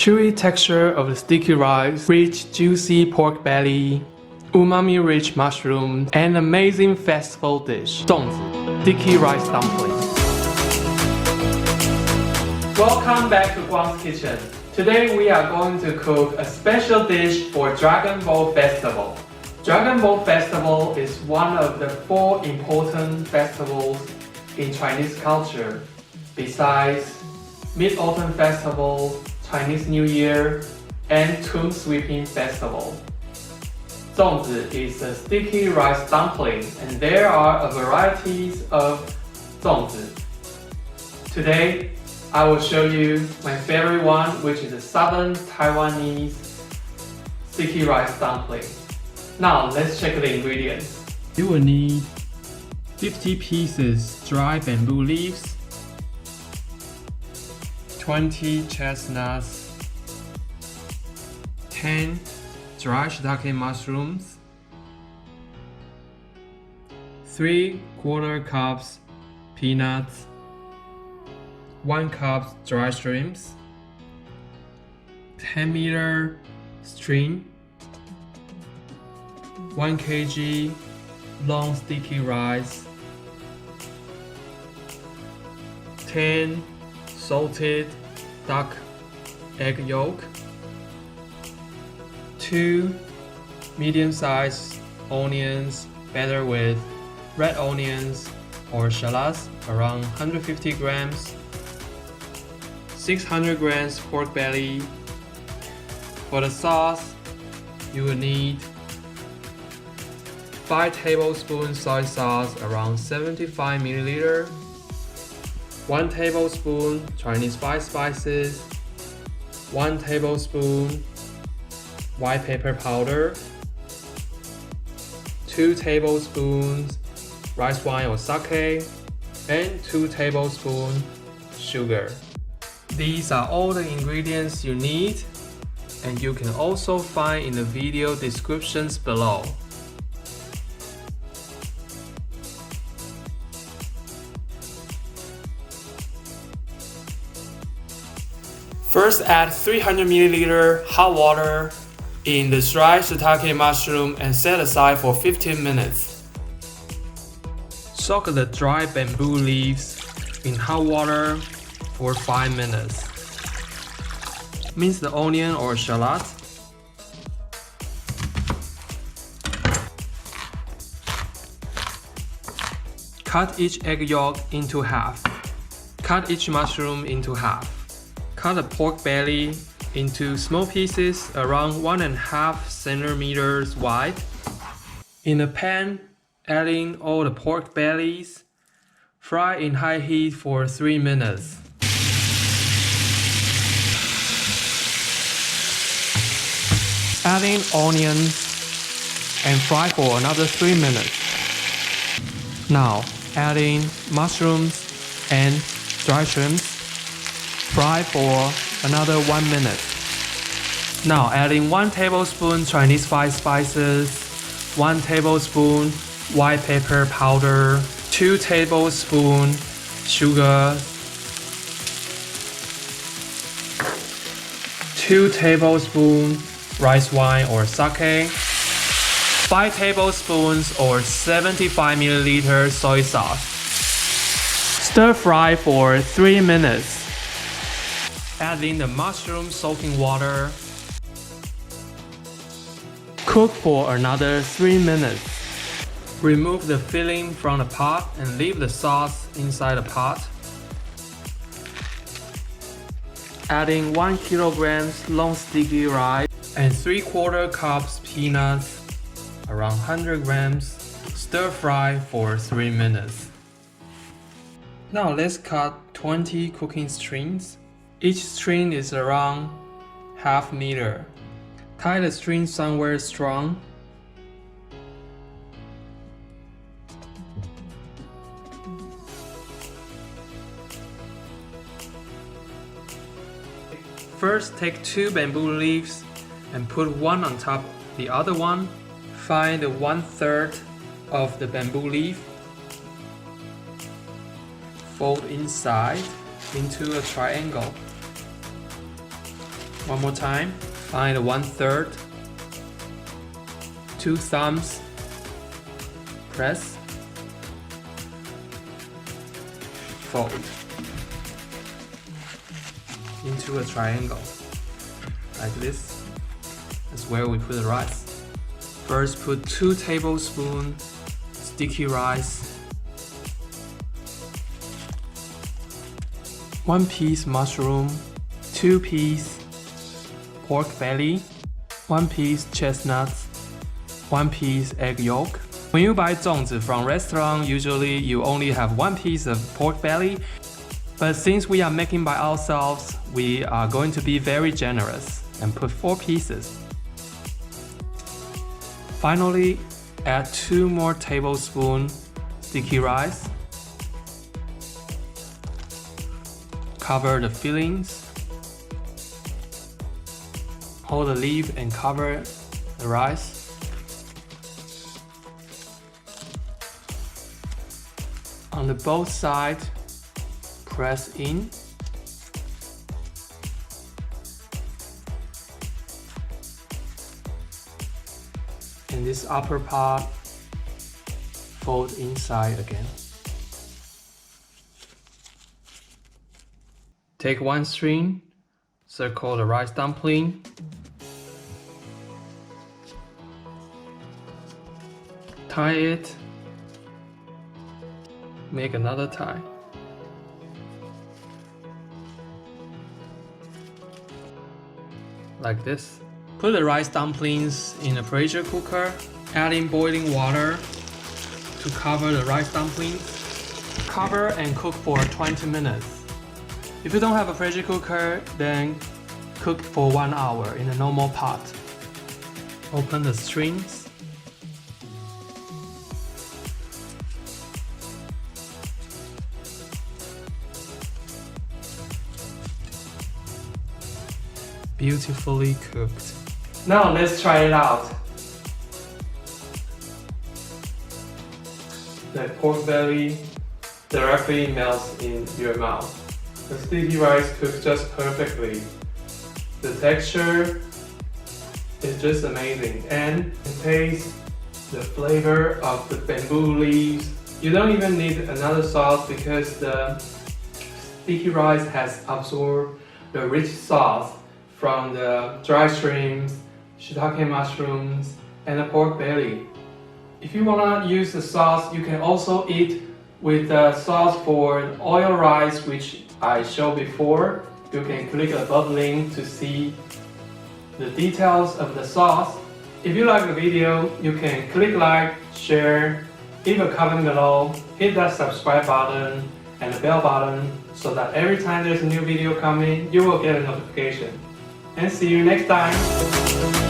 chewy texture of the sticky rice, rich, juicy pork belly, umami-rich mushroom, and amazing festival dish, Zongzi, sticky rice dumpling. Welcome back to Guang's Kitchen. Today we are going to cook a special dish for Dragon Boat Festival. Dragon Boat Festival is one of the 4 important festivals in Chinese culture, besides Mid-Autumn Festival, Chinese New Year, and Tomb Sweeping Festival. Zongzi is a sticky rice dumpling, and there are a varieties of zongzi. Today, I will show you my favorite one, which is a southern Taiwanese sticky rice dumpling. Now, let's check the ingredients. You will need 50 pieces dry bamboo leaves, 20 chestnuts, 10 dry shiitake mushrooms, 3/4 cups peanuts, 1 cup dry shrimps, 10-meter string, 1 kg long sticky rice, 10 salted duck egg yolk, 2 medium-sized onions, better with red onions or shallots, around 150 grams, 600 grams pork belly. For the sauce, you will need 5 tablespoons soy sauce, around 75 milliliters, 1 tablespoon Chinese spices, 1 tablespoon white pepper powder, 2 tablespoons rice wine or sake, and 2 tablespoons sugar. These are all the ingredients you need, and you can also find in the video descriptions below. First, add 300 milliliter hot water in the dry shiitake mushroom and set aside for 15 minutes. Soak the dry bamboo leaves in hot water for 5 minutes. Mince the onion or shallot. Cut each egg yolk into half. Cut each mushroom into half. Cut the pork belly into small pieces around 1.5 centimeters wide. In a pan, add in all the pork bellies. Fry in high heat for 3 minutes. Add in onions and fry for another 3 minutes. Now, add in mushrooms and dry shrimps. Fry for another 1 minute. Now add in 1 tablespoon Chinese spices, 1 tablespoon white pepper powder, 2 tablespoons sugar, 2 tablespoons rice wine or sake, 5 tablespoons or 75 milliliters soy sauce. Stir fry for 3 minutes. Add in the mushroom soaking water. Cook for another 3 minutes. Remove the filling from the pot and leave the sauce inside the pot. Add in 1 kilogram long sticky rice and 3/4 cups peanuts, around 100 grams. Stir fry for 3 minutes. Now let's cut 20 cooking strings. Each string is around ½ meter. Tie the string somewhere strong. First, take 2 bamboo leaves and put one on top of the other one. Find the 1/3 of the bamboo leaf. Fold inside into a triangle. One more time. Find 1/3. 2 thumbs. Press. Fold into a triangle. Like this. That's where we put the rice. First, put 2 tablespoons sticky rice, 1 piece mushroom, 2 piece pork belly, 1 piece chestnuts, 1 piece egg yolk. When you buy Zongzi from restaurant, usually you only have 1 piece of pork belly. But since we are making by ourselves, we are going to be very generous and put 4 pieces. Finally, add 2 more tablespoons sticky rice. Cover the fillings. Hold the lid and cover the rice. On the both sides, press in. And this upper part fold inside again. Take 1 string, circle the rice dumpling. Tie it. Make another tie. Like this. Put the rice dumplings in a pressure cooker, adding boiling water to cover the rice dumplings. Cover and cook for 20 minutes. If you don't have a pressure cooker, then cook for 1 hour in a normal pot. Open the strings. Beautifully cooked. Now let's try it out. The pork belly directly melts in your mouth. The sticky rice cooks just perfectly. The texture is just amazing, and it tastes the flavor of the bamboo leaves. You don't even need another sauce because the sticky rice has absorbed the rich sauce from the dry shrimps, shiitake mushrooms, and the pork belly. If you wanna use the sauce, you can also eat with the sauce for oil rice, which I showed before. You can click above link to see the details of the sauce. If you like the video, you can click like, share, leave a comment below, hit that subscribe button and the bell button so that every time there's a new video coming, you will get a notification. And see you next time!